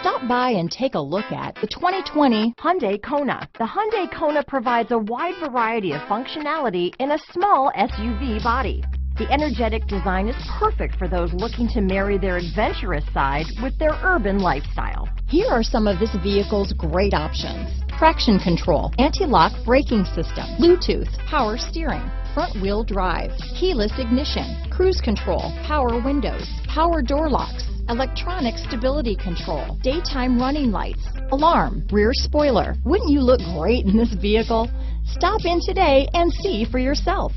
Stop by and take a look at the 2020 Hyundai Kona. The Hyundai Kona provides a wide variety of functionality in a small SUV body. The energetic design is perfect for those looking to marry their adventurous side with their urban lifestyle. Here are some of this vehicle's great options: traction control, anti-lock braking system, Bluetooth, power steering, front wheel drive, keyless ignition, cruise control, power windows, power door locks, electronic stability control, daytime running lights, alarm, rear spoiler. Wouldn't you look great in this vehicle? Stop in today and see for yourself.